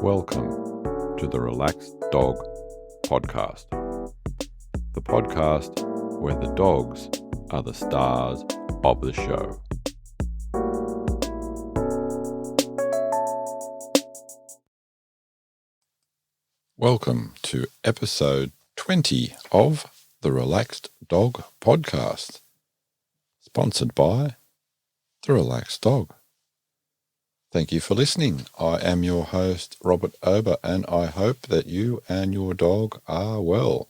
Welcome to the Relaxed Dog Podcast, the podcast where the dogs are the stars of the show. Welcome to episode 20 of the Relaxed Dog Podcast, sponsored by the Relaxed Dog. Thank you for listening. I am your host, Robert Ober, and I hope that you and your dog are well.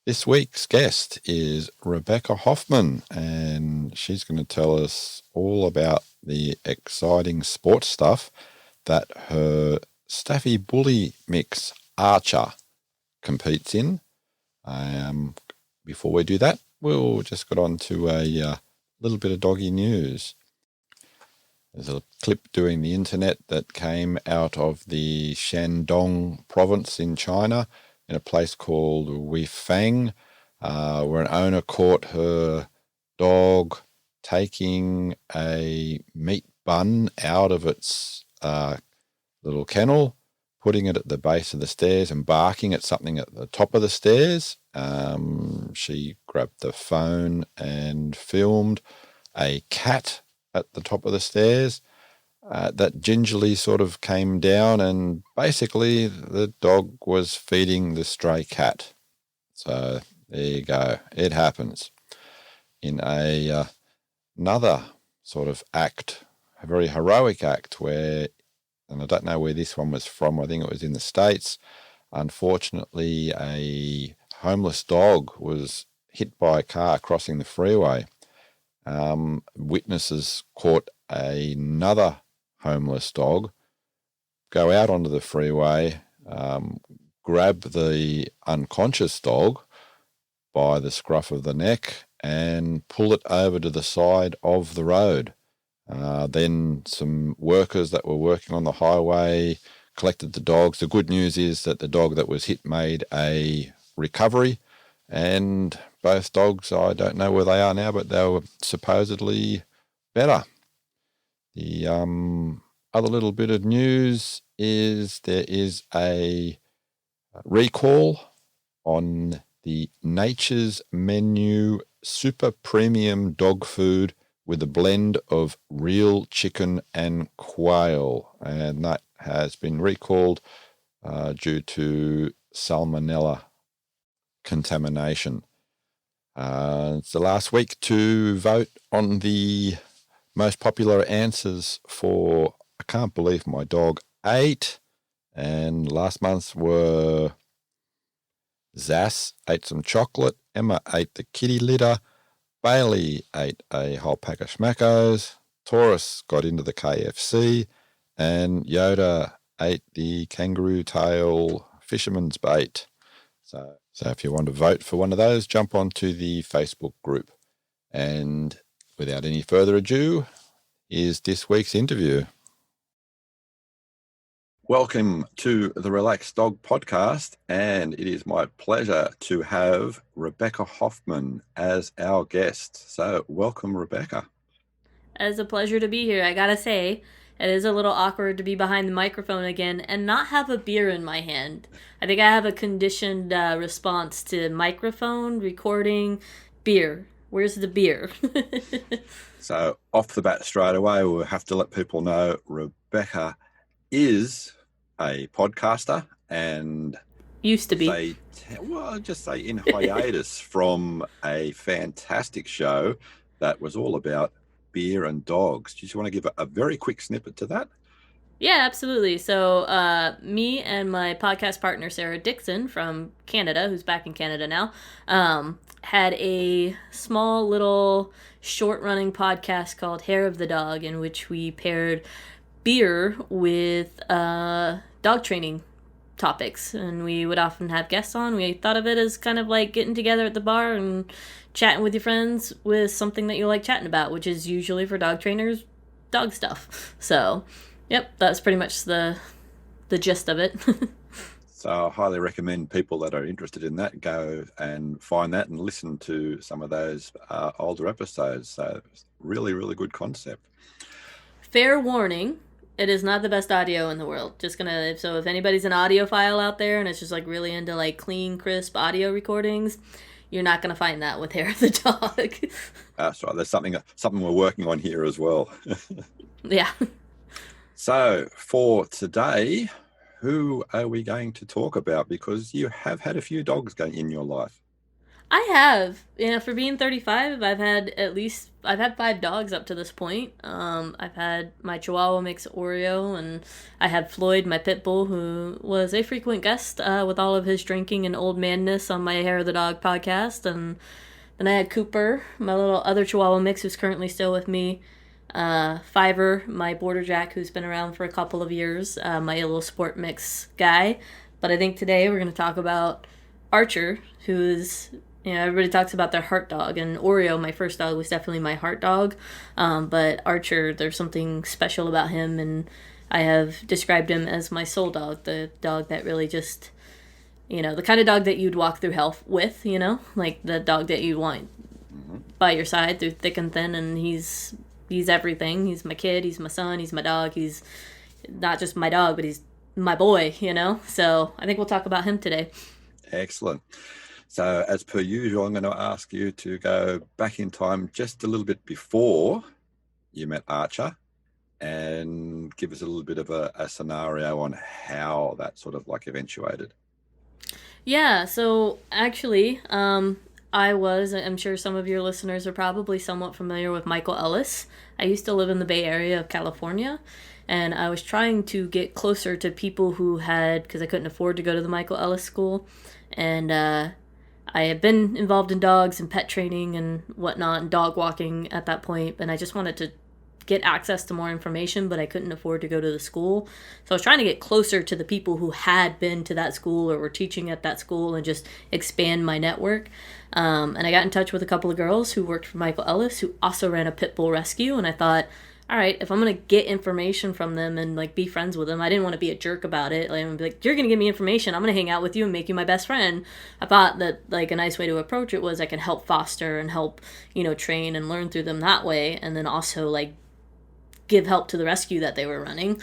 This week's guest is Rebecca Hoffman, and she's going to tell us all about the exciting sports stuff that her Staffy Bully mix Archer competes in. Before we do that, we'll just get on to a little bit of doggy news. There's a clip doing the internet that came out of the Shandong province in China in a place called Weifang, where an owner caught her dog taking a meat bun out of its little kennel, putting it at the base of the stairs and barking at something at the top of the stairs. She grabbed the phone and filmed a cat at the top of the stairs that gingerly sort of came down, and basically the dog was feeding the stray cat. So there you go. It happens. In another sort of act, a very heroic act where, and I don't know where this one was from, I think it was in the States. Unfortunately, a homeless dog was hit by a car crossing the freeway. Witnesses caught another homeless dog go out onto the freeway, grab the unconscious dog by the scruff of the neck and pull it over to the side of the road. Then some workers that were working on the highway collected the dogs. The good news is that the dog that was hit made a recovery, and both dogs, I don't know where they are now, but they were supposedly better. The other little bit of news is there is a recall on the Nature's Menu super premium dog food with a blend of real chicken and quail, and that has been recalled due to salmonella contamination. It's the last week to vote on the most popular answers for I Can't Believe My Dog Ate, and last month were Zas ate some chocolate, Emma ate the kitty litter, Bailey ate a whole pack of schmackos, Taurus got into the KFC, and Yoda ate the kangaroo tail fisherman's bait. So if you want to vote for one of those, jump onto the Facebook group. And without any further ado, here's this week's interview. Welcome to the Relaxed Dog Podcast, and it is my pleasure to have Rebecca Hoffman as our guest. So welcome, Rebecca. It's a pleasure to be here. I gotta say, it is a little awkward to be behind the microphone again and not have a beer in my hand. I think I have a conditioned response to microphone, recording, beer. Where's the beer? So off the bat straight away, we'll have to let people know Rebecca is a podcaster and used to be. Just say in hiatus from a fantastic show that was all about beer and dogs. Do you just want to give a very quick snippet to that? Yeah, absolutely. So me and my podcast partner, Sarah Dixon from Canada, who's back in Canada now, had a small little short-running podcast called Hair of the Dog, in which we paired beer with dog training topics, and we would often have guests on. We thought of it as kind of like getting together at the bar and chatting with your friends with something that you like chatting about, which is usually for dog trainers, dog stuff. So yep, that's pretty much the gist of it. So I highly recommend people that are interested in that go and find that and listen to some of those older episodes. So really, really good concept. Fair warning, It is not the best audio in the world. So if anybody's an audiophile out there and it's just like really into like clean, crisp audio recordings, you're not gonna find that with Hair of the Dog. That's right. There's something we're working on here as well. Yeah. So for today, who are we going to talk about? Because you have had a few dogs in your life. I have. For being 35, I've had 5 dogs up to this point. I've had my Chihuahua mix Oreo, and I had Floyd, my pit bull, who was a frequent guest with all of his drinking and old manness on my Hair of the Dog podcast. And then I had Cooper, my little other Chihuahua mix, who's currently still with me. Fiverr, my border jack, who's been around for a couple of years, my little sport mix guy. But I think today we're going to talk about Archer, who's... everybody talks about their heart dog, and Oreo, my first dog, was definitely my heart dog. But Archer, there's something special about him, and I have described him as my soul dog, the dog that really just, the kind of dog that you'd walk through hell with, like the dog that you want by your side through thick and thin, and he's everything. He's my kid, he's my son, he's my dog, he's not just my dog, but he's my boy, So I think we'll talk about him today. Excellent. So as per usual, I'm going to ask you to go back in time just a little bit before you met Archer and give us a little bit of a scenario on how that sort of like eventuated. Yeah, so actually, I'm sure some of your listeners are probably somewhat familiar with Michael Ellis. I used to live in the Bay Area of California, and I was trying to get closer to people who because I couldn't afford to go to the Michael Ellis school, and I had been involved in dogs and pet training and whatnot and dog walking at that point, and I just wanted to get access to more information, but I couldn't afford to go to the school. So I was trying to get closer to the people who had been to that school or were teaching at that school and just expand my network. And I got in touch with a couple of girls who worked for Michael Ellis, who also ran a pit bull rescue, and I thought, all right, if I'm going to get information from them and, like, be friends with them, I didn't want to be a jerk about it. Like, I'm going to be like, you're going to give me information. I'm going to hang out with you and make you my best friend. I thought that, like, a nice way to approach it was I can help foster and help, train and learn through them that way. And then also, like, give help to the rescue that they were running.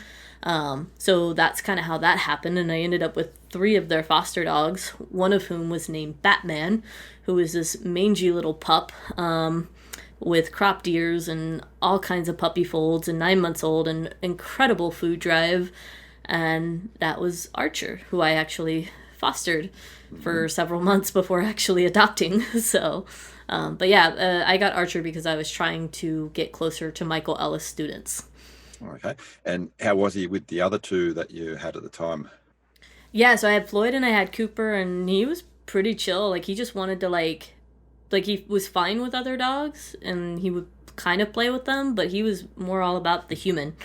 So that's kind of how that happened. And I ended up with 3 of their foster dogs, one of whom was named Batman, who was this mangy little pup, with cropped ears and all kinds of puppy folds and 9 months old and incredible food drive. And that was Archer, who I actually fostered for several months before actually adopting. So, but yeah, I got Archer because I was trying to get closer to Michael Ellis students. Okay. And how was he with the other 2 that you had at the time? Yeah, so I had Floyd and I had Cooper, and he was pretty chill. Like, he just wanted to, like he was fine with other dogs and he would kind of play with them, but he was more all about the human.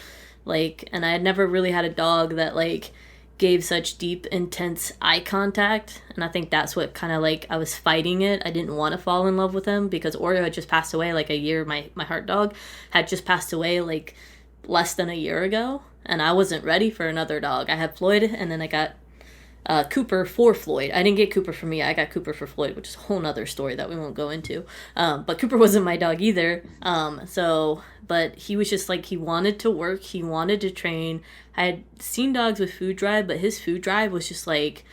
Like, and I had never really had a dog that, like, gave such deep, intense eye contact, and I think that's what kind of, like, I was fighting it. I didn't want to fall in love with him because Oreo had just passed away, like, a year. My heart dog had just passed away, like, less than a year ago, and I wasn't ready for another dog. I had Floyd, and then I got Cooper for Floyd. I didn't get Cooper for me. I got Cooper for Floyd, which is a whole nother story that we won't go into. But Cooper wasn't my dog either. But he was just like, he wanted to work. He wanted to train. I had seen dogs with food drive, but his food drive was just like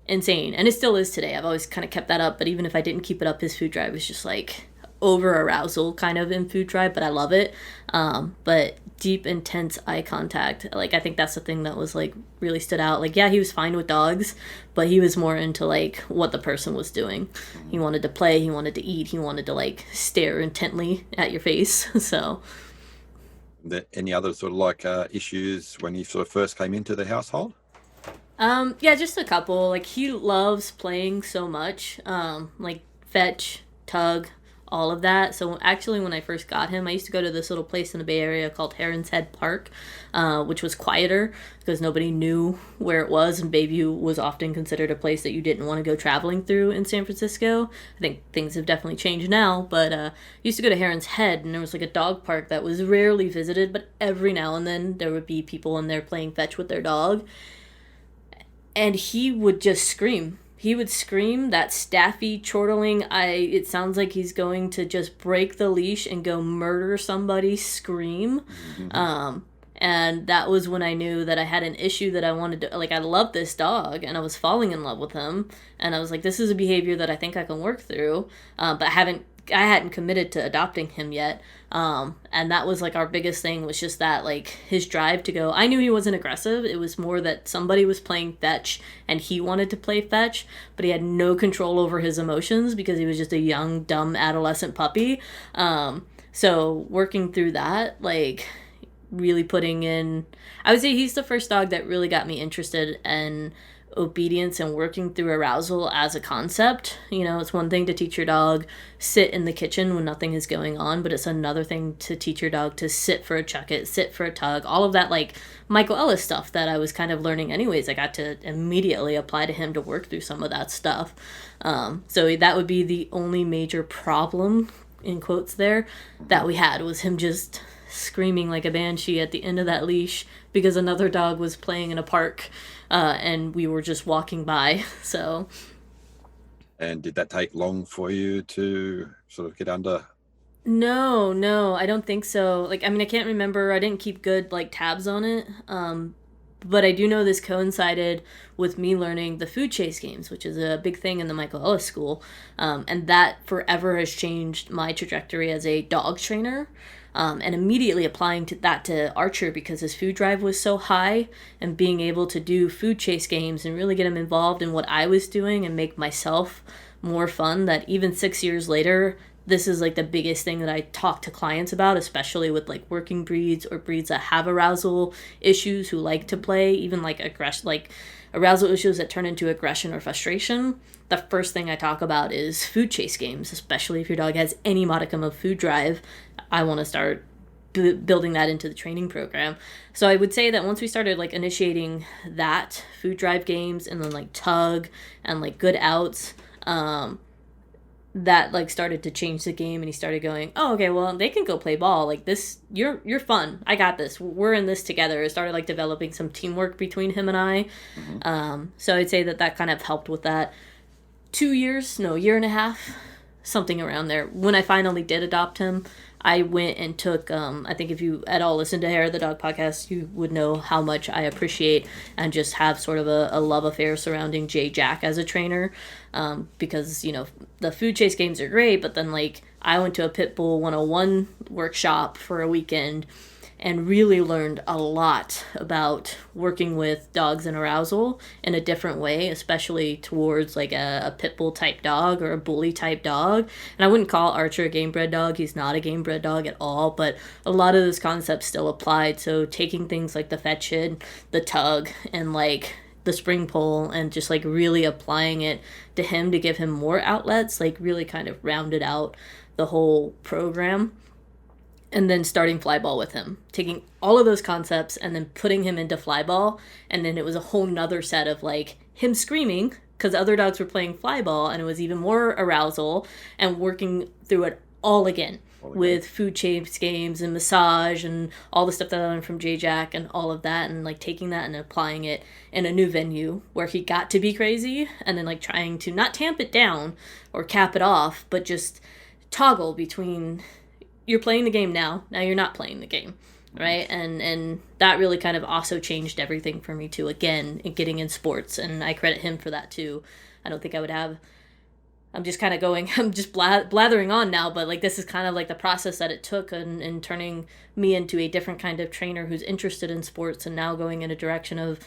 insane. And it still is today. I've always kind of kept that up. But even if I didn't keep it up, his food drive was just like over arousal kind of in food drive, but I love it. But deep, intense eye contact, like, I think that's the thing that was, like, really stood out. Like, yeah, he was fine with dogs, but he was more into, like, what the person was doing. He wanted to play, he wanted to eat, he wanted to, like, stare intently at your face. So any other sort of like issues when you sort of first came into the household? Yeah, just a couple. Like, he loves playing so much, like fetch, tug, all of that. So actually, when I first got him, I used to go to this little place in the Bay Area called Heron's Head Park, which was quieter because nobody knew where it was, and Bayview was often considered a place that you didn't want to go traveling through in San Francisco. I think things have definitely changed now, but I used to go to Heron's Head, and there was like a dog park that was rarely visited, but every now and then there would be people in there playing fetch with their dog, and he would just scream. He would scream, that Staffy chortling, it sounds like he's going to just break the leash and go murder somebody scream. Mm-hmm. And that was when I knew that I had an issue that I wanted to, like, I loved this dog and I was falling in love with him. And I was like, this is a behavior that I think I can work through. But I hadn't committed to adopting him yet. And that was like our biggest thing, was just that, like, his drive to go. I knew he wasn't aggressive. It was more that somebody was playing fetch and he wanted to play fetch, but he had no control over his emotions because he was just a young, dumb adolescent puppy. So working through that, like, really putting in, I would say he's the first dog that really got me interested in obedience and working through arousal as a concept. You know, it's one thing to teach your dog sit in the kitchen when nothing is going on, but it's another thing to teach your dog to sit for a chuck it, sit for a tug, all of that, like Michael Ellis stuff that I was kind of learning anyways. I got to immediately apply to him to work through some of that stuff. So that would be the only major problem, in quotes there, that we had, was him just screaming like a banshee at the end of that leash because another dog was playing in a park, and we were just walking by. So. And did that take long for you to sort of get under? No, I don't think so. Like, I mean, I can't remember. I didn't keep good, like, tabs on it. But I do know this coincided with me learning the food chase games, which is a big thing in the Michael Ellis School. And that forever has changed my trajectory as a dog trainer. And immediately applying that to Archer, because his food drive was so high, and being able to do food chase games and really get him involved in what I was doing and make myself more fun, that even 6 years later, this is like the biggest thing that I talk to clients about, especially with like working breeds or breeds that have arousal issues, who like to play, even like arousal issues that turn into aggression or frustration. The first thing I talk about is food chase games, especially if your dog has any modicum of food drive. I want to start building that into the training program. So I would say that once we started like initiating that food drive games, and then like tug and like good outs, that like started to change the game, and he started going, oh, okay, well, they can go play ball, like this, you're fun, I got this, we're in this together. It started like developing some teamwork between him and I. So I'd say that kind of helped with that. 2 year and a half, something around there, when I finally did adopt him, I went and took, I think if you at all listen to Hair of the Dog podcast, you would know how much I appreciate and just have sort of a love affair surrounding Jay Jack as a trainer. Because, you know, the food chase games are great, but then like I went to a Pitbull 101 workshop for a weekend and really learned a lot about working with dogs and arousal in a different way, especially towards like a pit bull type dog or a bully type dog. And I wouldn't call Archer a game bred dog. He's not a game bred dog at all, but a lot of those concepts still applied. So taking things like the fetch it, the tug, and like the spring pole, and just like really applying it to him to give him more outlets, like really kind of rounded out the whole program. And then starting flyball with him, taking all of those concepts and then putting him into flyball. And then it was a whole nother set of like him screaming because other dogs were playing flyball, and it was even more arousal, and working through it all again with food chase games and massage and all the stuff that I learned from Jay Jack and all of that, and like taking that and applying it in a new venue where he got to be crazy, and then like trying to not tamp it down or cap it off, but just toggle between, you're playing the game now you're not playing the game, right? And that really kind of also changed everything for me too, again, in getting in sports, and I credit him for that too. I don't think I would have, I'm just kind of going, I'm just blathering on now, but like this is kind of like the process that it took in turning me into a different kind of trainer who's interested in sports, and now going in a direction of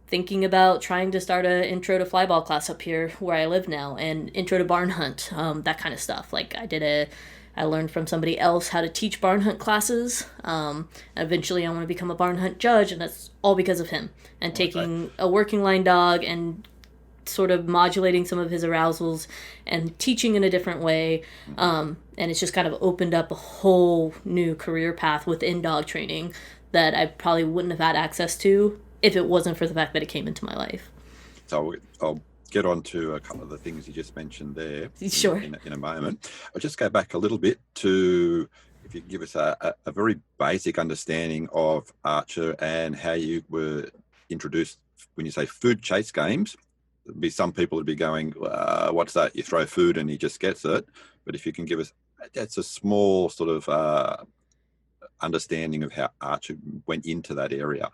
thinking about trying to start a intro to flyball class up here where I live now, and intro to barn hunt, that kind of stuff. Like I learned from somebody else how to teach barn hunt classes. Eventually I want to become a barn hunt judge, and that's all because of him, and taking a working line dog and sort of modulating some of his arousals and teaching in a different way. And it's just kind of opened up a whole new career path within dog training that I probably wouldn't have had access to if it wasn't for the fact that it came into my life. So I'll get on to a couple of the things you just mentioned there. Sure. In a moment. I'll just go back a little bit to, if you can give us a very basic understanding of Archer and how you were introduced. When you say food chase games, there'd be some people would be going, what's that? You throw food and he just gets it. But if you can give us, that's a small sort of understanding of how Archer went into that area.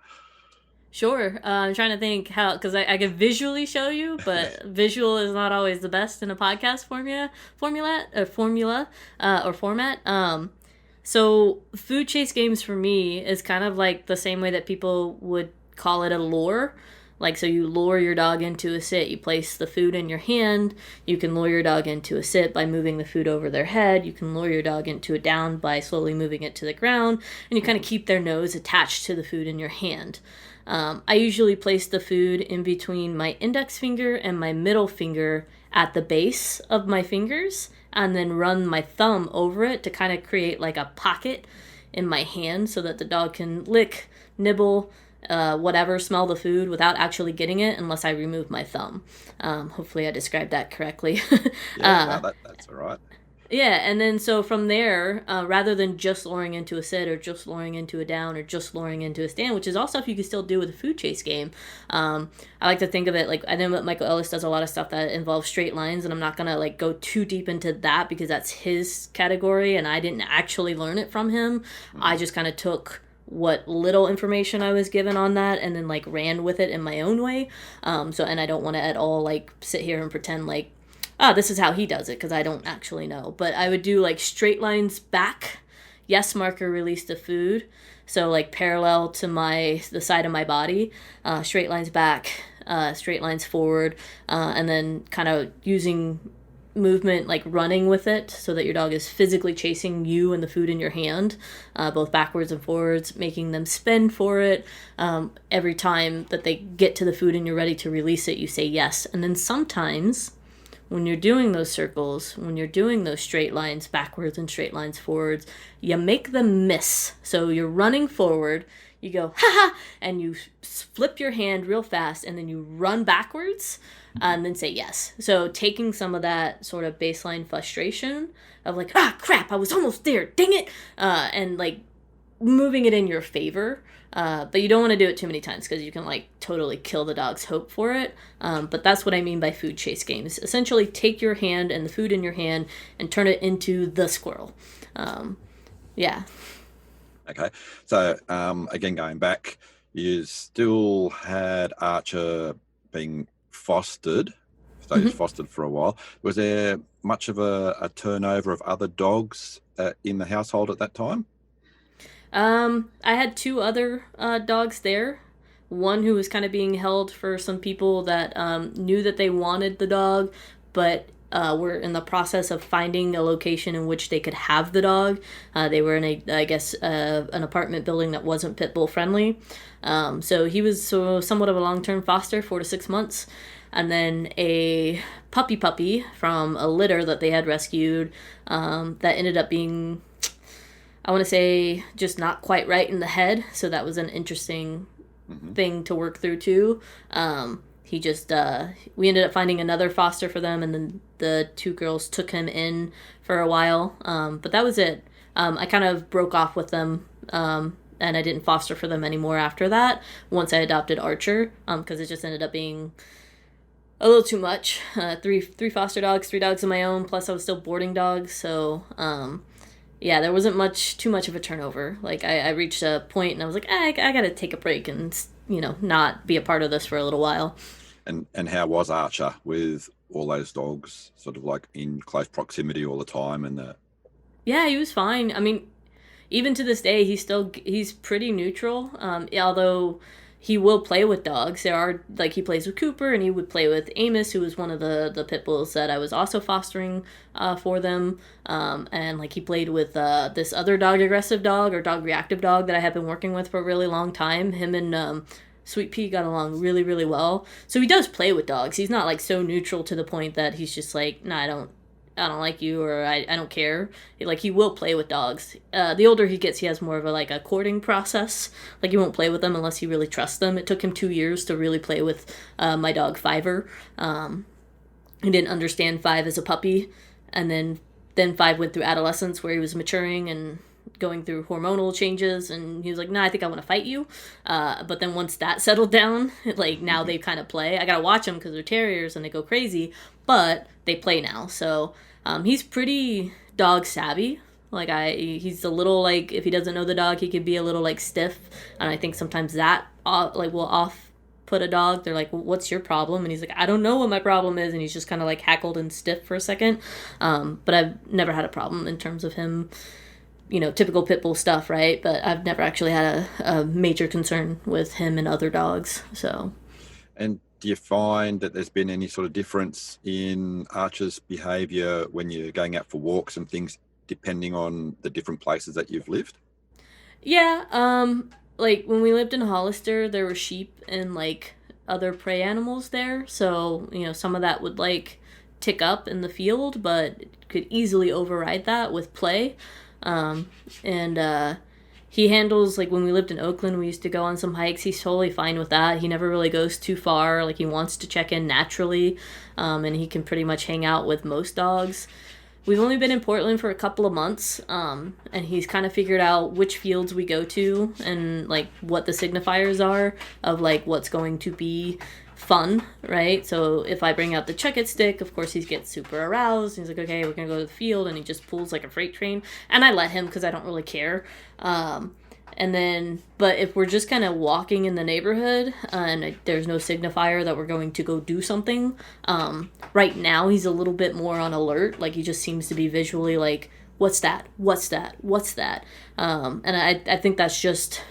Sure. I'm trying to think how, because I can visually show you, but visual is not always the best in a podcast format. So food chase games for me is kind of like the same way that people would call it a lure. Like, so you lure your dog into a sit, you place the food in your hand. You can lure your dog into a sit by moving the food over their head. You can lure your dog into a down by slowly moving it to the ground. And you kind of keep their nose attached to the food in your hand. I usually place the food in between my index finger and my middle finger at the base of my fingers, and then run my thumb over it to kind of create like a pocket in my hand so that the dog can lick, nibble, whatever, smell the food without actually getting it unless I remove my thumb. Hopefully I described that correctly. Yeah, no, that's all right. Yeah, and then so from there, rather than just luring into a sit or just luring into a down or just luring into a stand, which is all stuff you can still do with a food chase game, I like to think of it like, I know that Michael Ellis does a lot of stuff that involves straight lines, and I'm not going to like go too deep into that because that's his category and I didn't actually learn it from him. I just kind of took what little information I was given on that and then like ran with it in my own way. And I don't want to at all like sit here and pretend like, this is how he does it, because I don't actually know. But I would do like straight lines back, yes marker, release the food. So like parallel to the side of my body, straight lines back, straight lines forward, and then kind of using movement like running with it so that your dog is physically chasing you and the food in your hand, both backwards and forwards, making them spin for it. Every time that they get to the food and you're ready to release it, you say yes. And then sometimes when you're doing those circles, when you're doing those straight lines backwards and straight lines forwards, you make them miss. So you're running forward, you go, ha ha, and you flip your hand real fast, and then you run backwards, and then say yes. So taking some of that sort of baseline frustration of like, crap, I was almost there, dang it, and like moving it in your favor. But you don't want to do it too many times because you can like totally kill the dog's hope for it. But that's what I mean by food chase games. Essentially take your hand and the food in your hand and turn it into the squirrel. Yeah. Okay. So again, going back, you still had Archer being fostered. So he was fostered for a while. Was there much of a turnover of other dogs in the household at that time? I had two other dogs there. One who was kind of being held for some people that knew that they wanted the dog, but were in the process of finding a location in which they could have the dog. They were in an apartment building that wasn't pit bull friendly. So he was somewhat of a long-term foster, 4 to 6 months. And then a puppy from a litter that they had rescued that ended up being, I want to say, just not quite right in the head. So that was an interesting thing to work through too. We ended up finding another foster for them, and then the two girls took him in for a while. But that was it. I kind of broke off with them, and I didn't foster for them anymore after that once I adopted Archer, because it just ended up being a little too much. Three foster dogs, 3 dogs of my own, plus I was still boarding dogs, so yeah, there wasn't too much of a turnover. Like I reached a point and I was like, I gotta take a break and not be a part of this for a little while. And how was Archer with all those dogs sort of like in close proximity all the time? Yeah, he was fine. I mean, even to this day, he's pretty neutral. Although he will play with dogs. He plays with Cooper, and he would play with Amos, who was one of the pit bulls that I was also fostering for them. And he played with this other dog aggressive dog or dog reactive dog that I have been working with for a really long time. Him and Sweet Pea got along really, really well. So he does play with dogs. He's not so neutral to the point that he's just like, nah, I don't like you, or I don't care. He will play with dogs. The older he gets, he has more of a courting process. He won't play with them unless he really trusts them. It took him 2 years to really play with my dog Fiver. He didn't understand Five as a puppy, and then Five went through adolescence where he was maturing and going through hormonal changes, and he was like, nah, I think I want to fight you. But then once that settled down, now they kind of play. I gotta watch them because they're terriers and they go crazy, but they play now. So he's pretty dog savvy. Like he's a little like, if he doesn't know the dog, he could be a little like stiff, and I think sometimes that like will off put a dog. They're like, well, what's your problem? And he's like, I don't know what my problem is, and he's just kind of like hackled and stiff for a second. But I've never had a problem in terms of him, typical pit bull stuff, right? But I've never actually had a major concern with him and other dogs. So. And do you find that there's been any sort of difference in Archer's behaviour when you're going out for walks and things, depending on the different places that you've lived? Yeah, like when we lived in Hollister, there were sheep and like other prey animals there. So, some of that would like tick up in the field, but could easily override that with play. And he handles, like when we lived in Oakland, we used to go on some hikes. He's totally fine with that. He never really goes too far. Like he wants to check in naturally, and he can pretty much hang out with most dogs. We've only been in Portland for a couple of months, and he's kind of figured out which fields we go to and like what the signifiers are of like what's going to be fun, right? So if I bring out the check it stick, of course he gets super aroused. He's like, okay, we're gonna go to the field, and he just pulls like a freight train, and I let him because I don't really care. And then, but if we're just kind of walking in the neighborhood and there's no signifier that we're going to go do something, right now he's a little bit more on alert. Like he just seems to be visually like, what's that? What's that? What's that? And I think that's just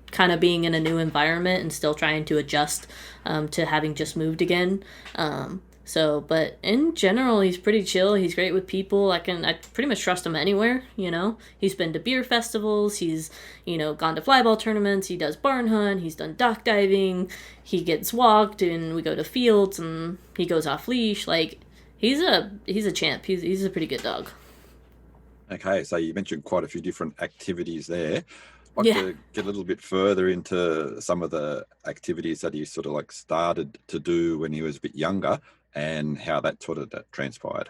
kind of being in a new environment and still trying to adjust to having just moved again. But in general, he's pretty chill. He's great with people. I pretty much trust him anywhere, He's been to beer festivals. He's, gone to flyball tournaments. He does barn hunt. He's done dock diving. He gets walked, and we go to fields, and he goes off leash. Like, he's a champ. He's a pretty good dog. Okay, so you mentioned quite a few different activities there. I'd like to get a little bit further into some of the activities that he sort of like started to do when he was a bit younger, and how that sort of transpired.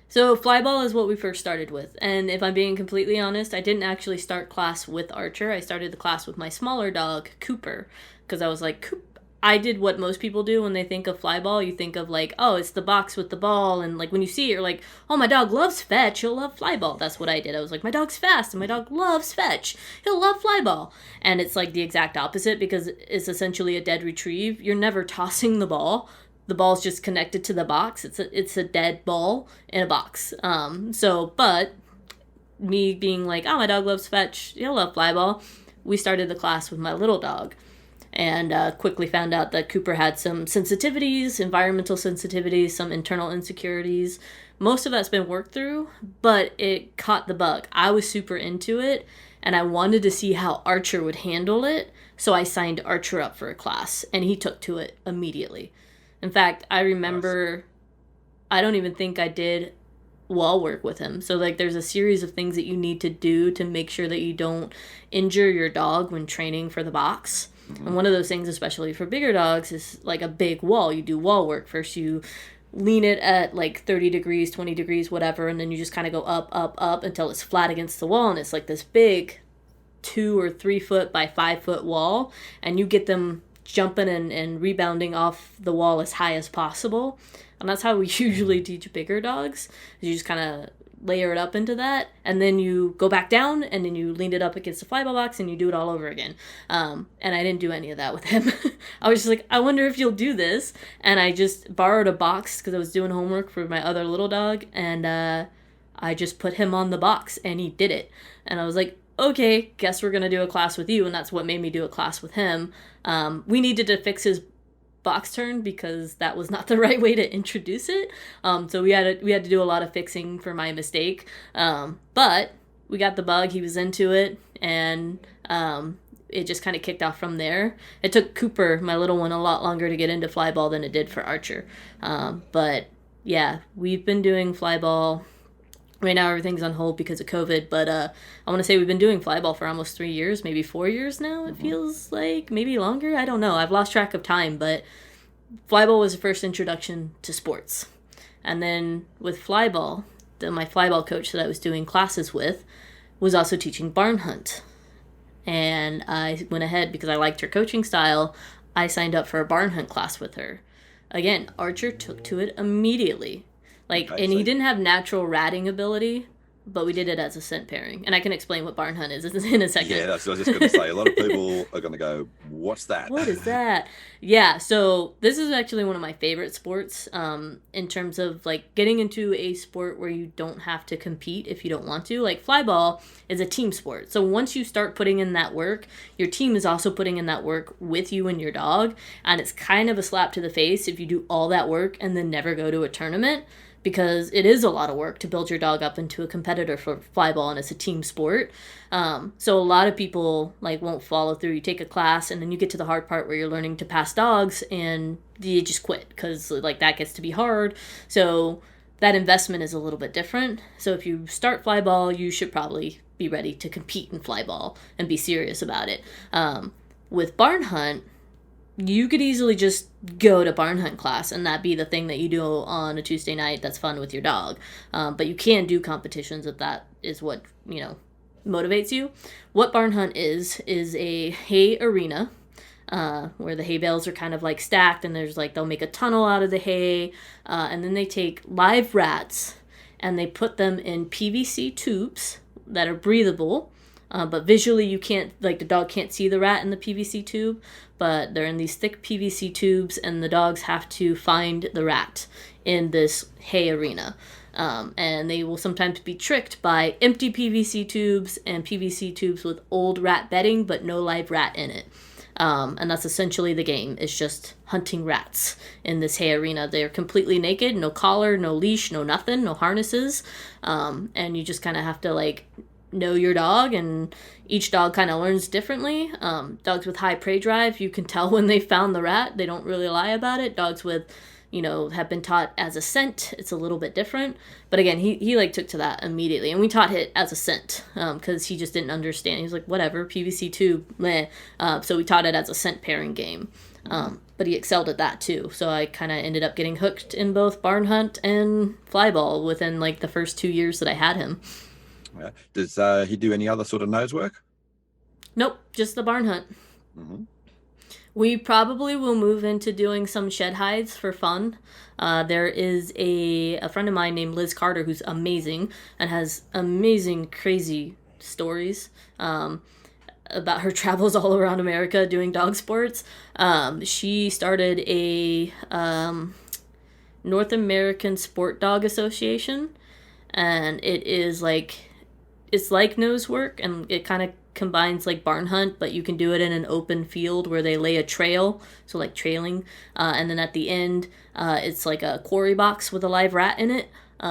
So flyball is what we first started with. And if I'm being completely honest, I didn't actually start class with Archer. I started the class with my smaller dog, Cooper, because I was like, I did what most people do when they think of flyball. You think of like, oh, it's the box with the ball. And like when you see it, you're like, oh, my dog loves fetch. He'll love flyball. That's what I did. I was like, my dog's fast and my dog loves fetch. He'll love flyball. And it's like the exact opposite, because it's essentially a dead retrieve. You're never tossing the ball. The ball's just connected to the box. It's a dead ball in a box. But me being like, oh, my dog loves fetch. He'll love flyball. We started the class with my little dog. And quickly found out that Cooper had some sensitivities, environmental sensitivities, some internal insecurities. Most of that's been worked through, but it caught the bug. I was super into it, and I wanted to see how Archer would handle it, so I signed Archer up for a class, and he took to it immediately. In fact, I remember, I don't even think I did wall work with him. So, like, there's a series of things that you need to do to make sure that you don't injure your dog when training for the box. And one of those things, especially for bigger dogs, is like a big wall. You do wall work. First, you lean it at like 30 degrees, 20 degrees, whatever, and then you just kind of go up, up, up until it's flat against the wall. And it's like this big 2 or 3 foot by 5 foot wall. And you get them jumping and rebounding off the wall as high as possible. And that's how we usually teach bigger dogs. You just kind of layer it up into that, and then you go back down, and then you lean it up against the flyball box, and you do it all over again. And I didn't do any of that with him. I was just like, I wonder if you'll do this. And I just borrowed a box because I was doing homework for my other little dog, and I just put him on the box, and he did it. And I was like, okay, guess we're going to do a class with you. And that's what made me do a class with him. We needed to fix his box turn because that was not the right way to introduce it. So we had to do a lot of fixing for my mistake. But we got the bug. He was into it, and it just kind of kicked off from there. It took Cooper, my little one, a lot longer to get into flyball than it did for Archer. But yeah, we've been doing flyball. Right now, everything's on hold because of COVID, but I want to say we've been doing flyball for almost 3 years, maybe 4 years now, it feels like, maybe longer, I don't know, I've lost track of time, but flyball was the first introduction to sports. And then with flyball, my flyball coach that I was doing classes with was also teaching barn hunt. And I went ahead, because I liked her coaching style, I signed up for a barn hunt class with her. Again, Archer took to it immediately. Like, and he didn't have natural ratting ability, but we did it as a scent pairing, and I can explain what barn hunt is in a second. Yeah, that's what I was just going to say. A lot of people are going to go, "What's that?" What is that? Yeah, so this is actually one of my favorite sports, in terms of like getting into a sport where you don't have to compete if you don't want to. Like fly ball is a team sport, so once you start putting in that work, your team is also putting in that work with you and your dog, and it's kind of a slap to the face if you do all that work and then never go to a tournament, because it is a lot of work to build your dog up into a competitor for fly ball, and it's a team sport. So a lot of people like won't follow through. You take a class and then you get to the hard part where you're learning to pass dogs and you just quit because like that gets to be hard. So that investment is a little bit different. So if you start fly ball, you should probably be ready to compete in fly ball and be serious about it. With barn hunt, you could easily just go to barn hunt class and that be the thing that you do on a Tuesday night that's fun with your dog. But you can do competitions if that is what, motivates you. What barn hunt is a hay arena, where the hay bales are kind of like stacked, and there's like, they'll make a tunnel out of the hay, and then they take live rats and they put them in PVC tubes that are breathable. But visually you can't, like the dog can't see the rat in the PVC tube, but they're in these thick PVC tubes and the dogs have to find the rat in this hay arena. And they will sometimes be tricked by empty PVC tubes and PVC tubes with old rat bedding, but no live rat in it. And that's essentially the game. It's just hunting rats in this hay arena. They're completely naked, no collar, no leash, no nothing, no harnesses. And you just kind of have to like know your dog, and each dog kind of learns differently. Dogs with high prey drive, you can tell when they found the rat. They don't really lie about it. Dogs with, have been taught as a scent, it's a little bit different. But again, he like took to that immediately, and we taught it as a scent because he just didn't understand. He was like, whatever, PVC tube, meh. So we taught it as a scent pairing game. But he excelled at that too. So I kind of ended up getting hooked in both barn hunt and fly ball within like the first 2 years that I had him. Yeah. Does he do any other sort of nose work? Nope, just the barn hunt. Mm-hmm. We probably will move into doing some shed hides for fun. There is a friend of mine named Liz Carter who's amazing and has amazing, crazy stories about her travels all around America doing dog sports. She started a North American Sport Dog Association, and it is like, it's like nose work, and it kind of combines like barn hunt, but you can do it in an open field where they lay a trail, so like trailing, and then at the end it's like a quarry box with a live rat in it,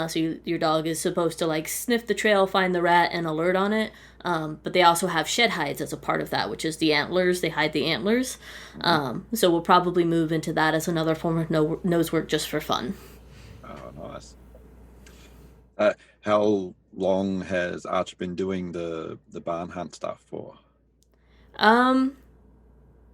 so your dog is supposed to like sniff the trail, find the rat, and alert on it. But they also have shed hides as a part of that, which is the antlers. They hide the antlers. So we'll probably move into that as another form of nose work just for fun. Oh, nice. How long has Archer been doing the barn hunt stuff for?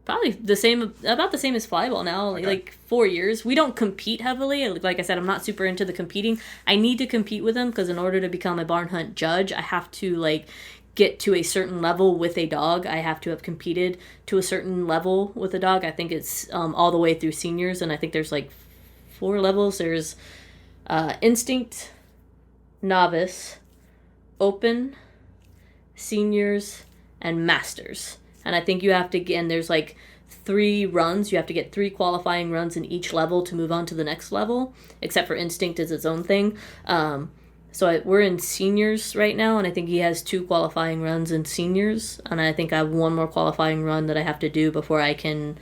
Probably about the same as flyball now, Okay. like 4 years. We don't compete heavily. Like I said, I'm not super into the competing. I need to compete with them because in order to become a barn hunt judge, I have to like get to a certain level with a dog. I have to have competed to a certain level with a dog. I think it's all the way through seniors, and I think there's like 4 levels. There's instinct, novice, open, seniors, and masters. And I think you have to, and there's like 3 runs. You have to get 3 qualifying runs in each level to move on to the next level, except for instinct is its own thing. We're in seniors right now, and I think he has 2 qualifying runs in seniors, and I think I have 1 more qualifying run that I have to do before I can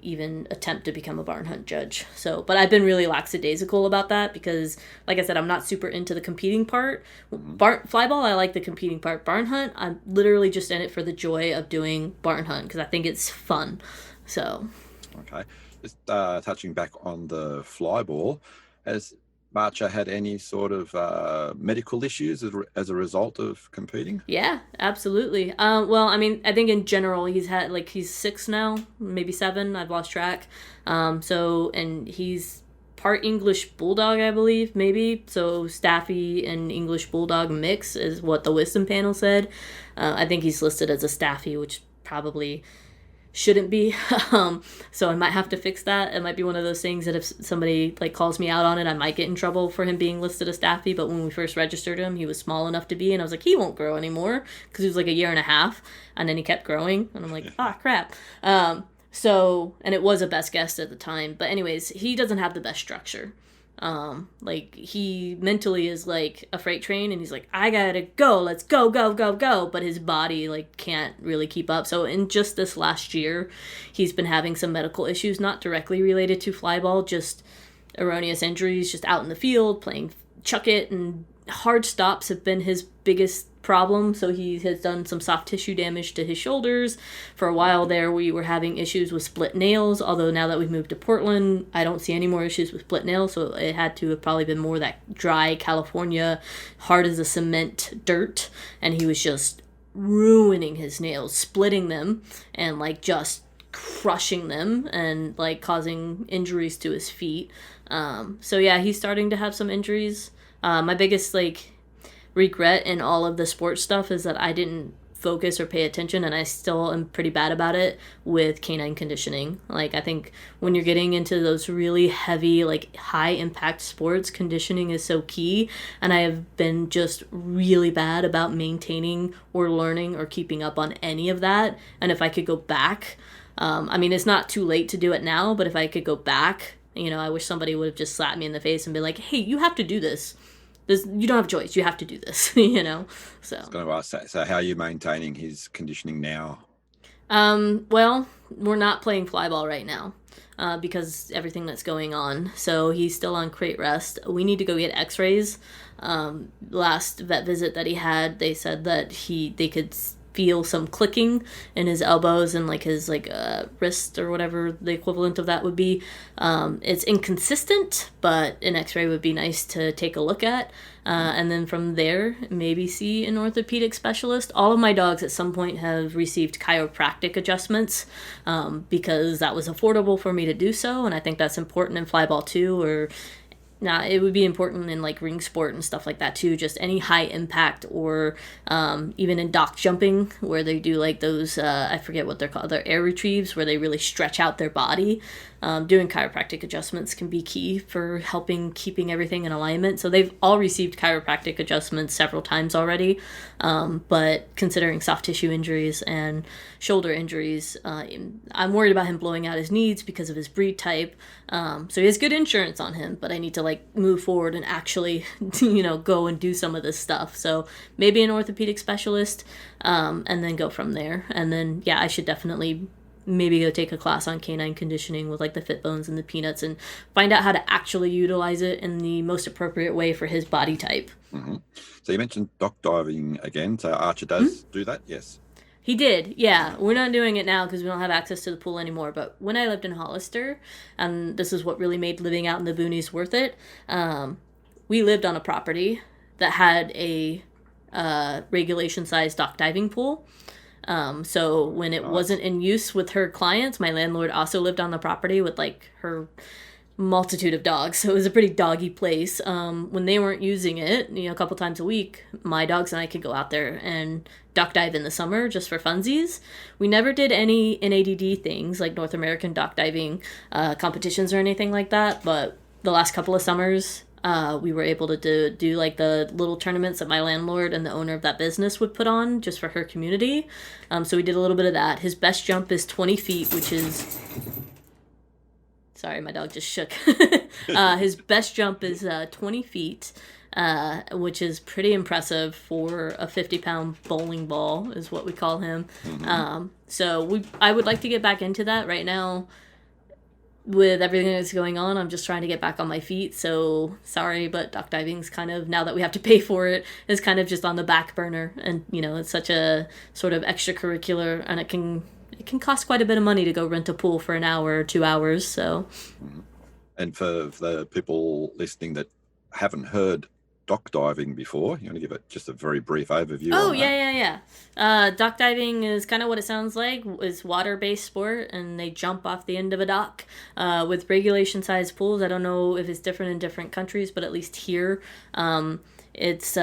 even attempt to become a barn hunt judge. But I've been really lackadaisical about that because, like I said, I'm not super into the competing part. Flyball, I like the competing part. Barn hunt, I'm literally just in it for the joy of doing barn hunt because I think it's fun. So. Okay. Just touching back on the fly ball, has Archer had any sort of medical issues as a result of competing? Yeah, absolutely. Well, I mean, I think in general he's had he's 6 now, maybe 7. I've lost track. And he's part English Bulldog, I believe, maybe. So Staffy and English Bulldog mix is what the wisdom panel said. I think he's listed as a Staffy, which probably shouldn't be. So I might have to fix that. It might be one of those things that if somebody like calls me out on it, I might get in trouble for him being listed as Staffy. But when we first registered him, he was small enough to be, and I was like, he won't grow anymore because he was like a year and a half, and then he kept growing, and I'm like, crap. So, and it was a best guess at the time, but anyways, he doesn't have the best structure. Like he mentally is like a freight train, and he's like, I gotta go, let's go, go, go, go. But his body like can't really keep up. So in just this last year, he's been having some medical issues, not directly related to flyball, just erroneous injuries, just out in the field, playing chuck it, and hard stops have been his biggest problem. So he has done some soft tissue damage to his shoulders. For a while there, we were having issues with split nails, although now that we've moved to Portland, I don't see any more issues with split nails. So it had to have probably been more that dry California, hard as a cement dirt, and he was just ruining his nails, splitting them, and like just crushing them, and like causing injuries to his feet. So yeah, he's starting to have some injuries. My biggest like regret in all of the sports stuff is that I didn't focus or pay attention, and I still am pretty bad about it with canine conditioning. Like, I think when you're getting into those really heavy, like high impact sports, conditioning is so key, and I have been just really bad about maintaining or learning or keeping up on any of that. And if I could go back, I mean, it's not too late to do it now, but if I could go back, you know, I wish somebody would have just slapped me in the face and be like, hey, you have to do this. You don't have a choice. You have to do this, you know? So. I was going to ask that. So how are you maintaining his conditioning now? Well, we're not playing flyball right now because everything that's going on. So he's still on crate rest. We need to go get x-rays. Last vet visit that he had, they said that they could feel some clicking in his elbows and like his like wrist or whatever the equivalent of that would be. It's inconsistent, but an x-ray would be nice to take a look at, and then from there maybe see an orthopedic specialist. All of my dogs at some point have received chiropractic adjustments because that was affordable for me to do so, and I think that's important in flyball too, or now, it would be important in like ring sport and stuff like that too, just any high impact, or even in dock jumping where they do like those, I forget what they're called, they're air retrieves where they really stretch out their body. Doing chiropractic adjustments can be key for helping keeping everything in alignment. So they've all received chiropractic adjustments several times already, but considering soft tissue injuries and shoulder injuries, I'm worried about him blowing out his knees because of his breed type. So he has good insurance on him, but I need to like move forward and actually, you know, go and do some of this stuff. So maybe an orthopedic specialist, and then go from there. And then, yeah, I should definitely maybe go take a class on canine conditioning with like the Fit Bones and the Peanuts and find out how to actually utilize it in the most appropriate way for his body type. Mm-hmm. So you mentioned dock diving again. So Archer does do that? Yes. He did, yeah. We're not doing it now because we don't have access to the pool anymore. But when I lived in Hollister, and this is what really made living out in the boonies worth it, we lived on a property that had a regulation-sized dock diving pool. So when it wasn't in use with her clients, my landlord also lived on the property with like her multitude of dogs. So it was a pretty doggy place. When they weren't using it, you know, a couple times a week, my dogs and I could go out there and dock dive in the summer just for funsies. We never did any NADD things like North American dock diving competitions or anything like that. But the last couple of summers, we were able to do like the little tournaments that my landlord and the owner of that business would put on just for her community. So we did a little bit of that. His best jump is 20 feet, which is... Sorry, my dog just shook. His best jump is 20 feet, which is pretty impressive for a 50-pound bowling ball, is what we call him. Mm-hmm. So I would like to get back into that right now. With everything that's going on, I'm just trying to get back on my feet. So sorry, but dock diving's kind of, now that we have to pay for it, is kind of just on the back burner. And, you know, it's such a sort of extracurricular, and it can cost quite a bit of money to go rent a pool for an hour or 2 hours. So, and for the people listening that haven't heard dock diving before, you want to give it just a very brief overview? Oh, yeah. Dock diving is kind of what it sounds like. It's water-based sport, and they jump off the end of a dock with regulation-sized pools. I don't know if it's different in different countries, but at least here, it's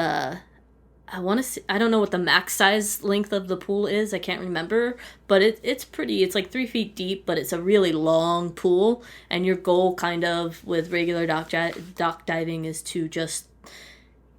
I want to see, I don't know what the max size length of the pool is. I can't remember, but it's pretty. It's like 3 feet deep, but it's a really long pool. And your goal, kind of, with regular dock diving is to just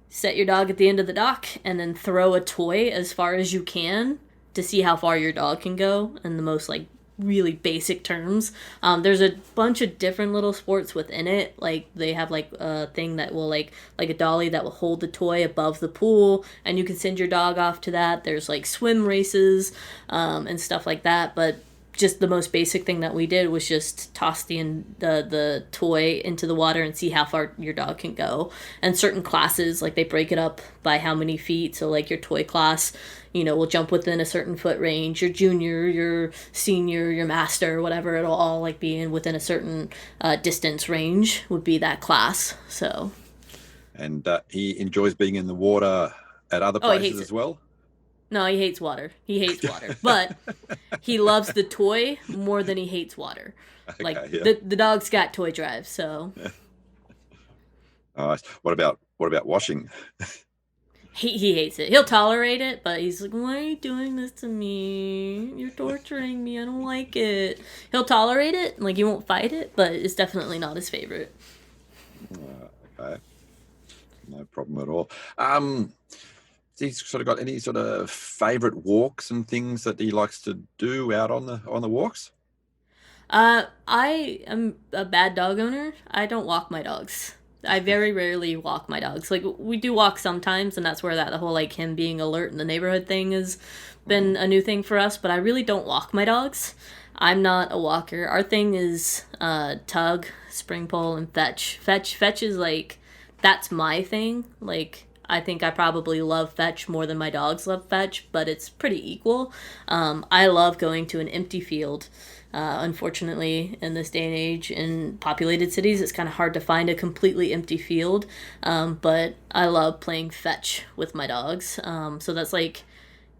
set your dog at the end of the dock and then throw a toy as far as you can to see how far your dog can go in the most like really basic terms. There's a bunch of different little sports within it. Like they have like a thing that will like a dolly that will hold the toy above the pool, and you can send your dog off to that. There's like swim races and stuff like that. But just the most basic thing that we did was just toss the toy into the water and see how far your dog can go. And certain classes, like they break it up by how many feet. So like your toy class, will jump within a certain foot range. Your junior, your senior, your master, whatever, it'll all like be within a certain distance range would be that class. So. And he enjoys being in the water at other places as well? No, he hates water. But he loves the toy more than he hates water. Okay, like the dog's got toy drive, so. What about washing? He hates it. He'll tolerate it, but he's like, "Why are you doing this to me? You're torturing me. I don't like it." He'll tolerate it, like he won't fight it, but it's definitely not his favorite. Okay, no problem at all. He's sort of got any sort of favorite walks and things that he likes to do out on the walks? I am a bad dog owner. I don't walk my dogs. I very rarely walk my dogs. Like, we do walk sometimes, and that's where the whole, like, him being alert in the neighborhood thing has been a new thing for us, but I really don't walk my dogs. I'm not a walker. Our thing is tug, spring pole, and fetch. Fetch is, like, that's my thing. Like, I think I probably love fetch more than my dogs love fetch, but it's pretty equal. I love going to an empty field. Unfortunately, in this day and age, in populated cities, it's kind of hard to find a completely empty field. But I love playing fetch with my dogs. So that's like,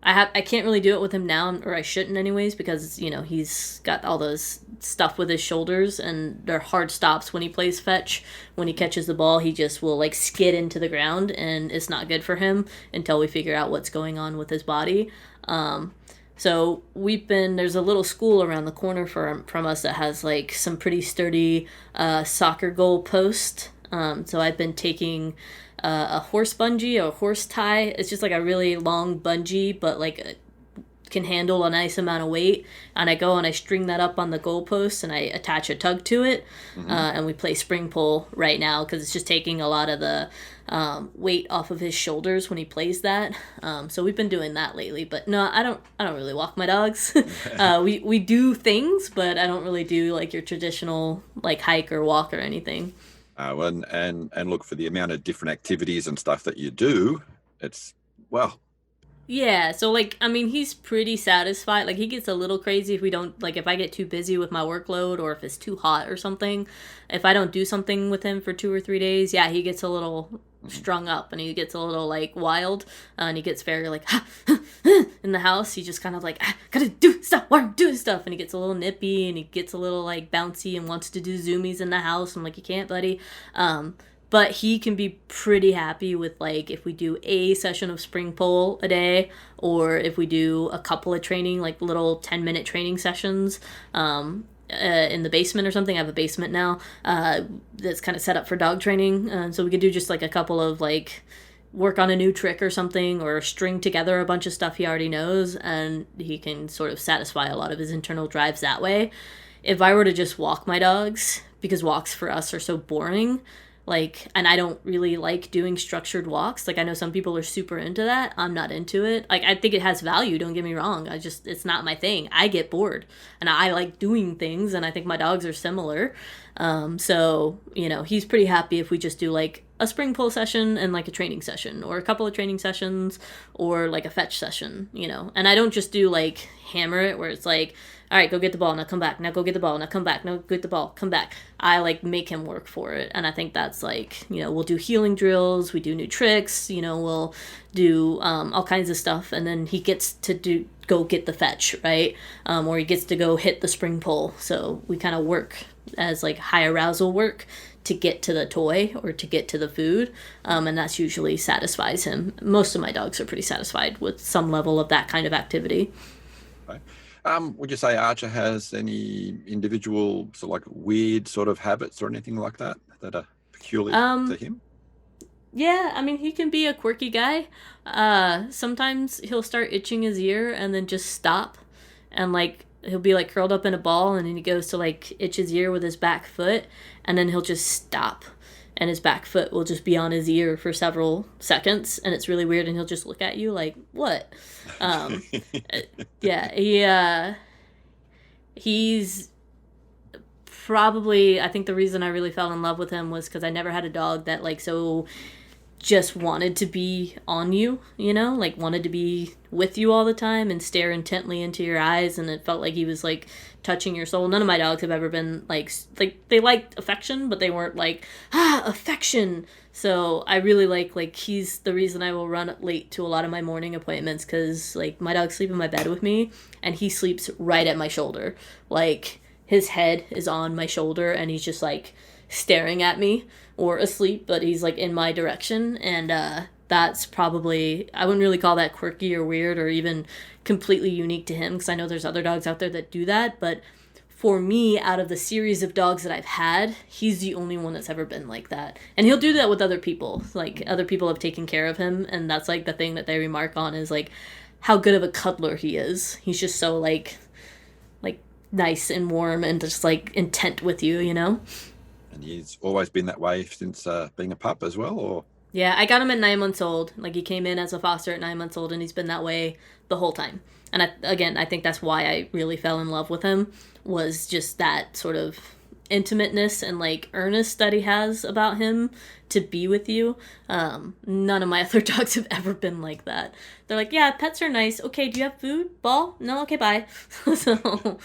I can't really do it with him now, or I shouldn't anyways, because, he's got all those stuff with his shoulders, and they're hard stops when he plays fetch. When he catches the ball, he just will, like, skid into the ground, and it's not good for him until we figure out what's going on with his body. So there's a little school around the corner from us that has, like, some pretty sturdy soccer goal post. So I've been taking a horse bungee, a horse tie. It's just like a really long bungee, but like can handle a nice amount of weight. And I go and I string that up on the goalpost and I attach a tug to it. Mm-hmm. And we play spring pole right now because it's just taking a lot of the weight off of his shoulders when he plays that. So we've been doing that lately. But no, I don't really walk my dogs. We do things, but I don't really do like your traditional like hike or walk or anything. And look, for the amount of different activities and stuff that you do, it's, well. Yeah, so, like, I mean, he's pretty satisfied. Like, he gets a little crazy if we don't, like, if I get too busy with my workload or if it's too hot or something. If I don't do something with him for 2 or 3 days, yeah, he gets a little strung up and he gets a little, like, wild. And he gets very, like, in the house. He just kind of, like, gotta do stuff, why I'm doing stuff. And he gets a little nippy and he gets a little, like, bouncy and wants to do zoomies in the house. I'm like, you can't, buddy. But he can be pretty happy with, like, if we do a session of spring pole a day, or if we do a couple of training, like, little 10-minute training sessions in the basement or something. I have a basement now that's kind of set up for dog training. So we could do just, like, a couple of, like, work on a new trick or something, or string together a bunch of stuff he already knows, and he can sort of satisfy a lot of his internal drives that way. If I were to just walk my dogs, because walks for us are so boring, like, and I don't really like doing structured walks. Like, I know some people are super into that. I'm not into it. Like, I think it has value, don't get me wrong. It's not my thing. I get bored, and I like doing things, and I think my dogs are similar. So, he's pretty happy if we just do, like, a spring pull session and, like, a training session, or a couple of training sessions, or, like, a fetch session, And I don't just do, like, hammer it, where it's like, all right, go get the ball, now come back, now go get the ball, now come back, now get the ball, come back. I, like, make him work for it, and I think that's, like, we'll do healing drills, we do new tricks, we'll do all kinds of stuff, and then he gets to go get the fetch, right? Or he gets to go hit the spring pole. So we kind of work as like high arousal work to get to the toy or to get to the food, and that's usually satisfies him. Most of my dogs are pretty satisfied with some level of that kind of activity. Okay. Would you say Archer has any individual sort of like weird sort of habits or anything like that that are peculiar to him? Yeah, I mean, he can be a quirky guy. Sometimes he'll start itching his ear and then just stop, and like he'll be like curled up in a ball, and then he goes to like itch his ear with his back foot, and then he'll just stop, and his back foot will just be on his ear for several seconds, and it's really weird, and he'll just look at you like, what? Yeah, he's probably, I think the reason I really fell in love with him was because I never had a dog that like so just wanted to be on you, you know, like wanted to be with you all the time and stare intently into your eyes, and it felt like he was like touching your soul. None of my dogs have ever been like they liked affection, but they weren't like affection. So I really like he's the reason I will run late to a lot of my morning appointments, because like my dogs sleep in my bed with me, and he sleeps right at my shoulder. Like his head is on my shoulder, and he's just like staring at me, or asleep, but he's like in my direction. And that's probably, I wouldn't really call that quirky or weird or even completely unique to him, because I know there's other dogs out there that do that. But for me, out of the series of dogs that I've had, he's the only one that's ever been like that. And he'll do that with other people. Like other people have taken care of him, and that's like the thing that they remark on is like how good of a cuddler he is. He's just so like nice and warm and just like intent with you, you know? And he's always been that way since being a pup as well, or? Yeah, I got him at 9 months old. Like he came in as a foster at 9 months old, and he's been that way the whole time. And I think that's why I really fell in love with him, was just that sort of intimateness and like earnest that he has about him to be with you. None of my other dogs have ever been like that. They're like, yeah, pets are nice. Okay, do you have food? Ball? No? Okay, bye. So...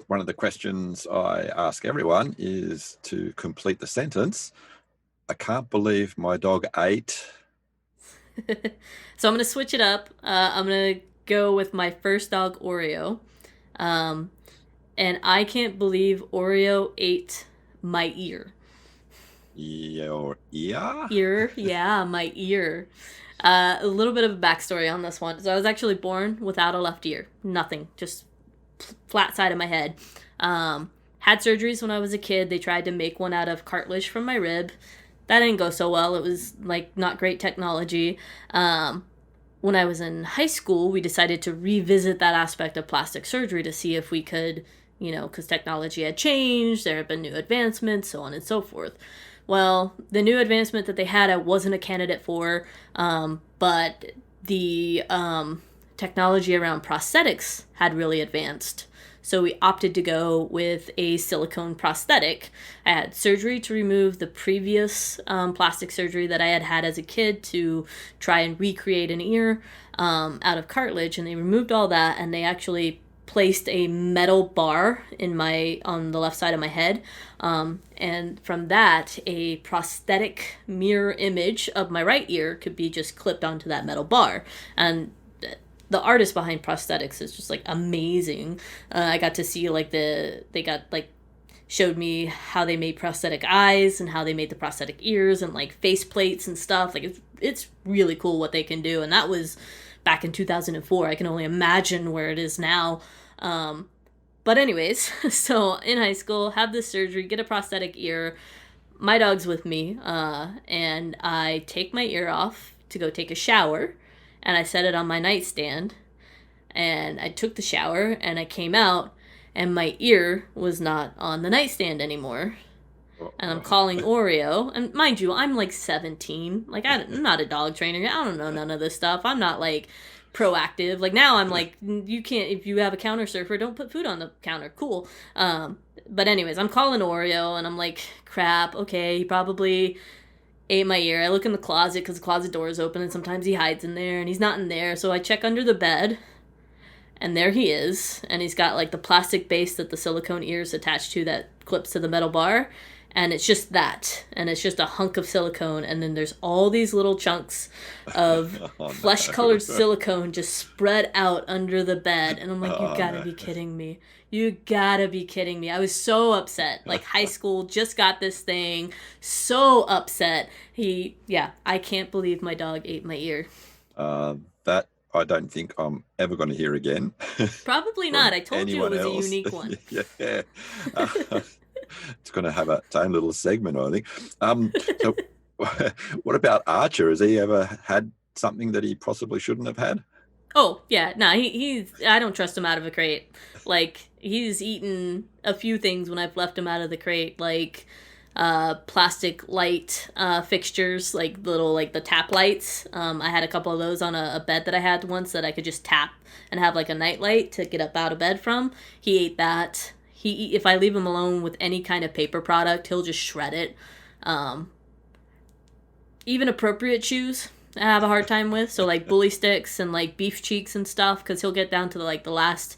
One of the questions I ask everyone is to complete the sentence. I can't believe my dog ate. So I'm going to switch it up. I'm going to go with my first dog, Oreo. And I can't believe Oreo ate my ear. Your ear? Ear, yeah, my ear. A little bit of a backstory on this one. So I was actually born without a left ear. Nothing. Just flat side of my head. Had surgeries when I was a kid. They tried to make one out of cartilage from my rib. That didn't go so well. It was like not great technology. When I was in high school, we decided to revisit that aspect of plastic surgery to see if we could, you know, because technology had changed, there had been new advancements, so on and so forth. Well, the new advancement that they had, I wasn't a candidate for, but the technology around prosthetics had really advanced. So we opted to go with a silicone prosthetic. I had surgery to remove the previous plastic surgery that I had had as a kid to try and recreate an ear out of cartilage, and they removed all that, and they actually placed a metal bar on the left side of my head, and from that, a prosthetic mirror image of my right ear could be just clipped onto that metal bar. And the artist behind prosthetics is just like amazing. I got to see showed me how they made prosthetic eyes and how they made the prosthetic ears and like face plates and stuff. Like it's really cool what they can do. And that was back in 2004. I can only imagine where it is now. But anyways, so in high school, have this surgery, get a prosthetic ear. My dog's with me, and I take my ear off to go take a shower. And I set it on my nightstand, and I took the shower, and I came out, and my ear was not on the nightstand anymore. And I'm calling Oreo, and mind you, I'm like 17. Like, I'm not a dog trainer. I don't know none of this stuff. I'm not like proactive. Like now I'm like, you can't, if you have a counter surfer, don't put food on the counter. Cool. But anyways, I'm calling Oreo, and I'm like, crap, okay, he probably ate my ear. I look in the closet because the closet door is open, and sometimes he hides in there, and he's not in there. So I check under the bed, and there he is. And he's got like the plastic base that the silicone ear is attached to that clips to the metal bar. and it's just that, and it's just a hunk of silicone, and then there's all these little chunks of flesh-colored silicone just spread out under the bed, and I'm like, you gotta be kidding me. You gotta be kidding me. I was so upset. Like, high school, just got this thing, so upset. I can't believe my dog ate my ear. That I don't think I'm ever going to hear again. Probably not. I told you it was a unique one. Yeah. It's going to have its own little segment, I think. So what about Archer? Has he ever had something that he possibly shouldn't have had? Oh, yeah. Nah, he's... I don't trust him out of a crate. Like, he's eaten a few things when I've left him out of the crate, like plastic light fixtures, like little, like the tap lights. I had a couple of those on a bed that I had once that I could just tap and have like a night light to get up out of bed from. He ate that. If I leave him alone with any kind of paper product, he'll just shred it. Even appropriate chews I have a hard time with, so like bully sticks and like beef cheeks and stuff, because he'll get down to like the last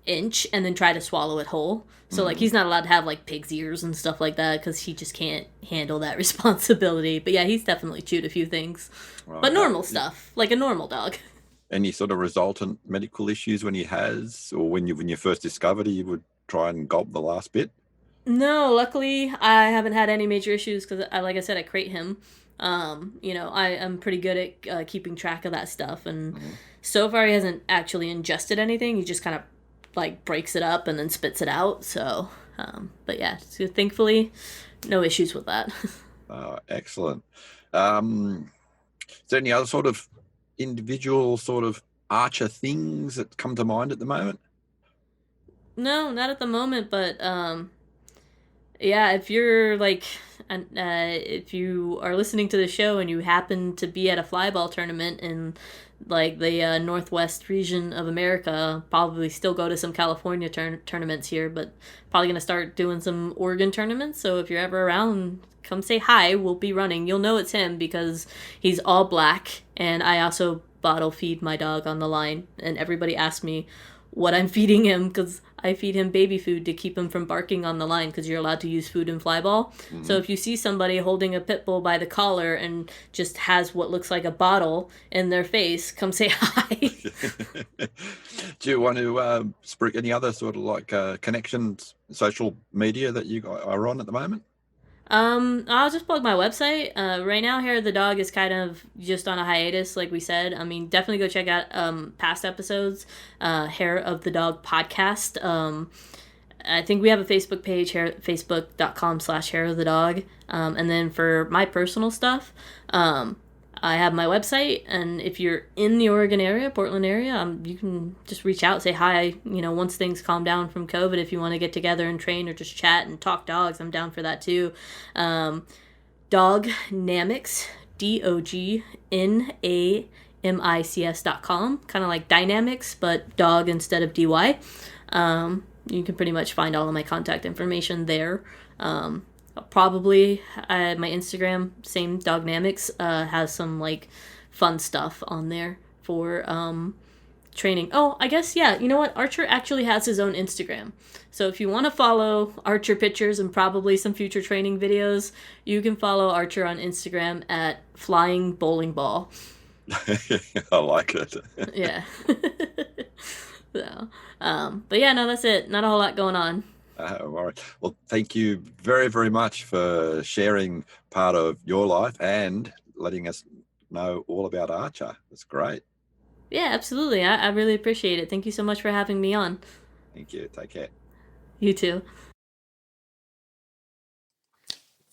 inch and then try to swallow it whole. So like he's not allowed to have like pig's ears and stuff like that, because he just can't handle that responsibility. But yeah, he's definitely chewed a few things, but normal stuff, like a normal dog. Any sort of resultant medical issues when he has, or when you first discovered he would try and gulp the last bit? No, luckily I haven't had any major issues, because like I said, I crate him. I'm pretty good at keeping track of that stuff, and so far he hasn't actually ingested anything. He just kind of like breaks it up and then spits it out. So, but yeah, so thankfully, no issues with that. Excellent. Is there any other sort of individual sort of Archer things that come to mind at the moment? No, not at the moment, but yeah, if you're like, if you are listening to the show and you happen to be at a flyball tournament in like the northwest region of America, probably still go to some California tournaments here, but probably gonna start doing some Oregon tournaments. So if you're ever around, come say hi. We'll be running. You'll know it's him because he's all black, and I also bottle feed my dog on the line, and everybody asks me what I'm feeding him, because I feed him baby food to keep him from barking on the line, because you're allowed to use food in flyball. So if you see somebody holding a pit bull by the collar and just has what looks like a bottle in their face, come say hi. Do you want to spruik any other sort of like connections, social media that you are on at the moment? I'll just plug my website. Right now, Hair of the Dog is kind of just on a hiatus, like we said. I mean, definitely go check out past episodes, Hair of the Dog podcast. I think we have a Facebook page, facebook.com/Hair of the Dog. And then for my personal stuff, I have my website, and if you're in the Oregon area, Portland area, you can just reach out, say hi, once things calm down from COVID. If you want to get together and train or just chat and talk dogs, I'm down for that too. Dognamics, DOGNAMICS.com, kind of like dynamics, but dog instead of DY. You can pretty much find all of my contact information there. Probably my Instagram, same Dognamics, has some like fun stuff on there for training. Oh, I guess, yeah, you know what? Archer actually has his own Instagram. So if you want to follow Archer pictures and probably some future training videos, you can follow Archer on Instagram at Flying Bowling Ball. I like it. Yeah. So, but yeah, no, that's it. Not a whole lot going on. All right. Well, thank you very, very much for sharing part of your life and letting us know all about Archer. That's great. Yeah, absolutely. I really appreciate it. Thank you so much for having me on. Thank you. Take care. You too.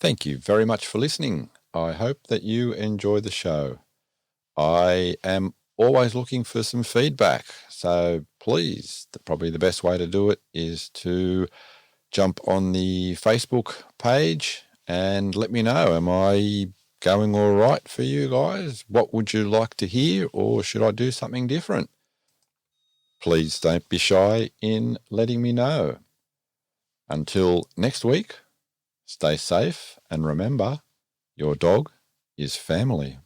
Thank you very much for listening. I hope that you enjoy the show. I am always looking for some feedback, so please, probably the best way to do it is to jump on the Facebook page and let me know. Am I going all right for you guys? What would you like to hear, or should I do something different? Please don't be shy in letting me know. Until next week, stay safe and remember, your dog is family.